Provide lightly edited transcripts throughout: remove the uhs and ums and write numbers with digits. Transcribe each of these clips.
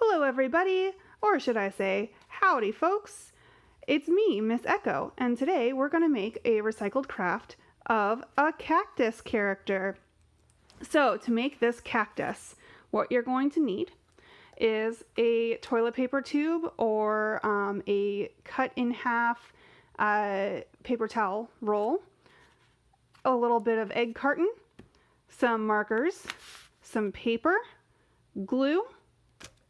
Hello everybody, or should I say, howdy folks. It's me, Miss Echo, and today we're going to make a recycled craft of a cactus character. So to make this cactus, what you're going to need is a toilet paper tube or a cut in half paper towel roll, a little bit of egg carton, some markers, some paper, glue,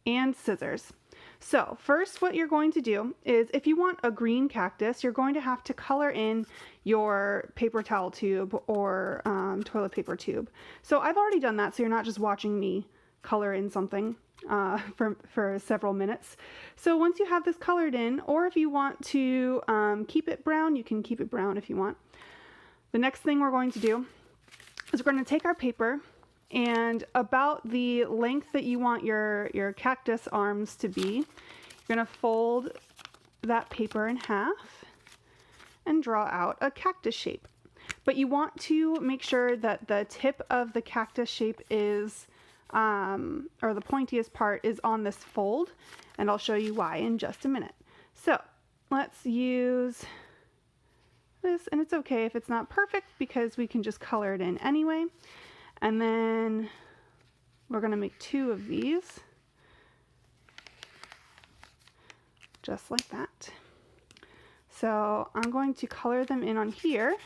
and scissors. So first what you're going to do is, if you want a green cactus, you're going to have to color in your paper towel tube or toilet paper tube. So I've already done that, so you're not just watching me color in something for several minutes. So once you have this colored in, or if you want to keep it brown, you can keep it brown if you want. The next thing we're going to do is we're going to take our paper, and about the length that you want your cactus arms to be, you're going to fold that paper in half and draw out a cactus shape. But you want to make sure that the tip of the cactus shape is, or the pointiest part is on this fold, and I'll show you why in just a minute. So let's use this, and it's okay if it's not perfect because we can just color it in anyway. And then we're going to make two of these, just like that. So I'm going to color them in on here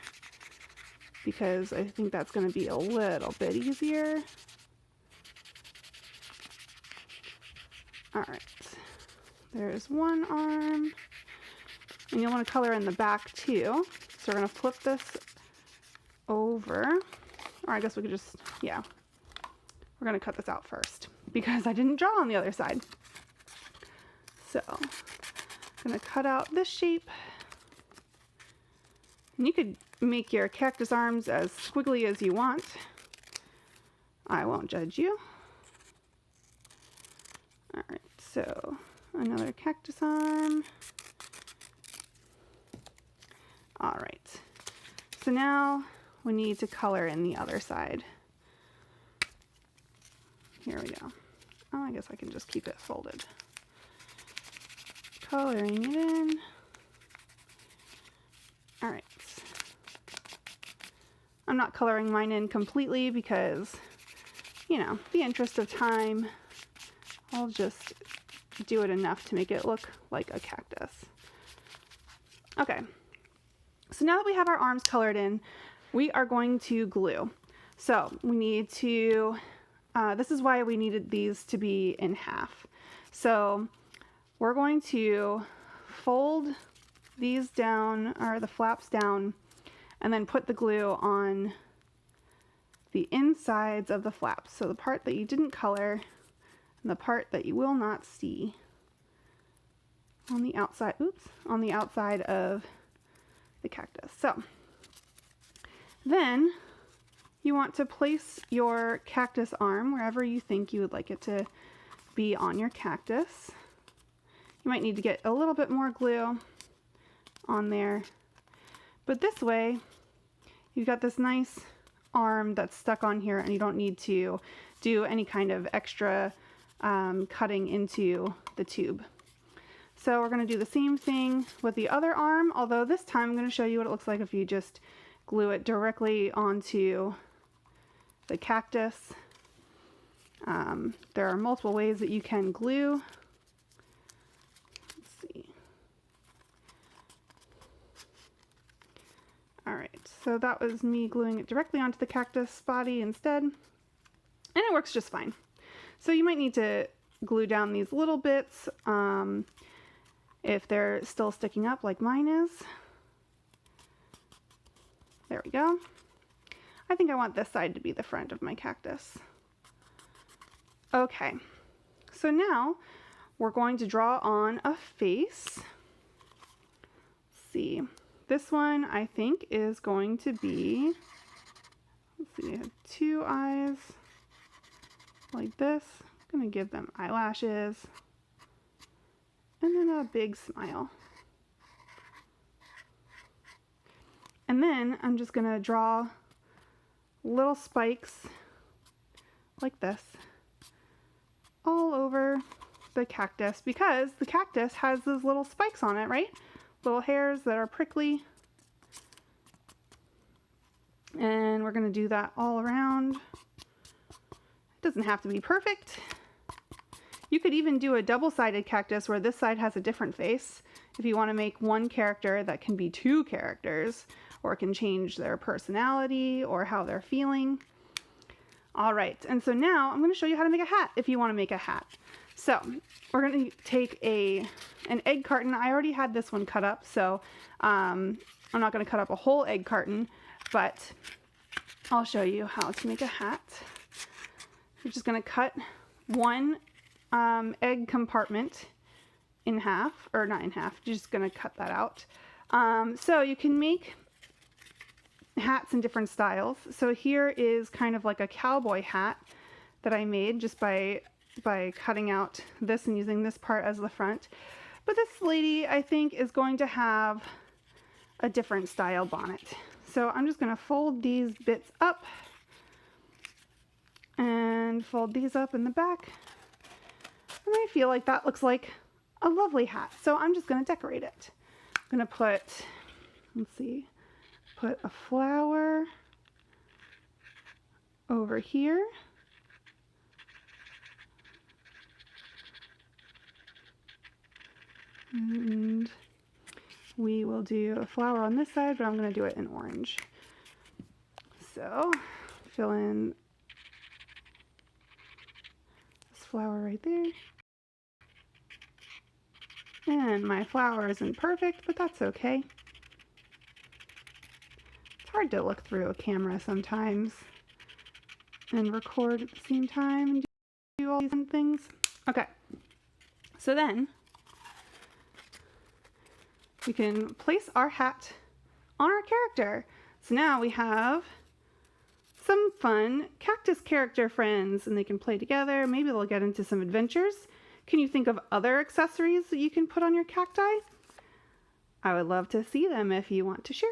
because I think that's going to be a little bit easier. All right, there's one arm, and you'll want to color in the back too. So we're going to flip this over. Or I guess we could just, yeah, we're going to cut this out first because I didn't draw on the other side. So I'm going to cut out this shape. And you could make your cactus arms as squiggly as you want. I won't judge you. All right, so another cactus arm. All right, so now we need to color in the other side. Here we go. Oh, I guess I can just keep it folded. Coloring it in. All right. I'm not coloring mine in completely because, you know, the interest of time, I'll just do it enough to make it look like a cactus. Okay. So now that we have our arms colored in, we are going to glue. So we need to, this is why we needed these to be in half. So we're going to fold these down, or the flaps down, and then put the glue on the insides of the flaps. So the part that you didn't color and the part that you will not see on the outside, on the outside of the cactus. So then you want to place your cactus arm wherever you think you would like it to be on your cactus. You might need to get a little bit more glue on there, but this way you've got this nice arm that's stuck on here, and you don't need to do any kind of extra cutting into the tube. So we're going to do the same thing with the other arm, although this time I'm going to show you what it looks like if you just glue it directly onto the cactus. There are multiple ways that you can glue. Let's see. All right, so that was me gluing it directly onto the cactus body instead, and it works just fine. So you might need to glue down these little bits if they're still sticking up like mine is. There we go. I think I want this side to be the front of my cactus. Okay, so now we're going to draw on a face. Let's see. This one I think is going to be, let's see, I have two eyes like this. I'm going to give them eyelashes and then a big smile. And then I'm just going to draw little spikes like this all over the cactus because the cactus has those little spikes on it, right? Little hairs that are prickly. And we're going to do that all around. It doesn't have to be perfect. You could even do a double-sided cactus where this side has a different face if you want to make one character that can be two characters, or can change their personality or how they're feeling. All right, and so now I'm going to show you how to make a hat if you want to make a hat. So we're going to take an egg carton. I already had this one cut up, so I'm not going to cut up a whole egg carton, but I'll show you how to make a hat. You're just going to cut one egg compartment in half, or not in half, you're just going to cut that out. So you can make hats in different styles. So here is kind of like a cowboy hat that I made just by cutting out this and using this part as the front. But this lady, I think, is going to have a different style bonnet. So I'm just going to fold these bits up and fold these up in the back. And I feel like that looks like a lovely hat. So I'm just going to decorate it. I'm going to put, let's see, put a flower over here. And we will do a flower on this side, but I'm going to do it in orange. So fill in this flower right there. And my flower isn't perfect, but that's okay. It's hard to look through a camera sometimes and record at the same time and do all these things. Okay, so then we can place our hat on our character. So now we have some fun cactus character friends, and they can play together. Maybe they'll get into some adventures. Can you think of other accessories that you can put on your cacti? I would love to see them if you want to share.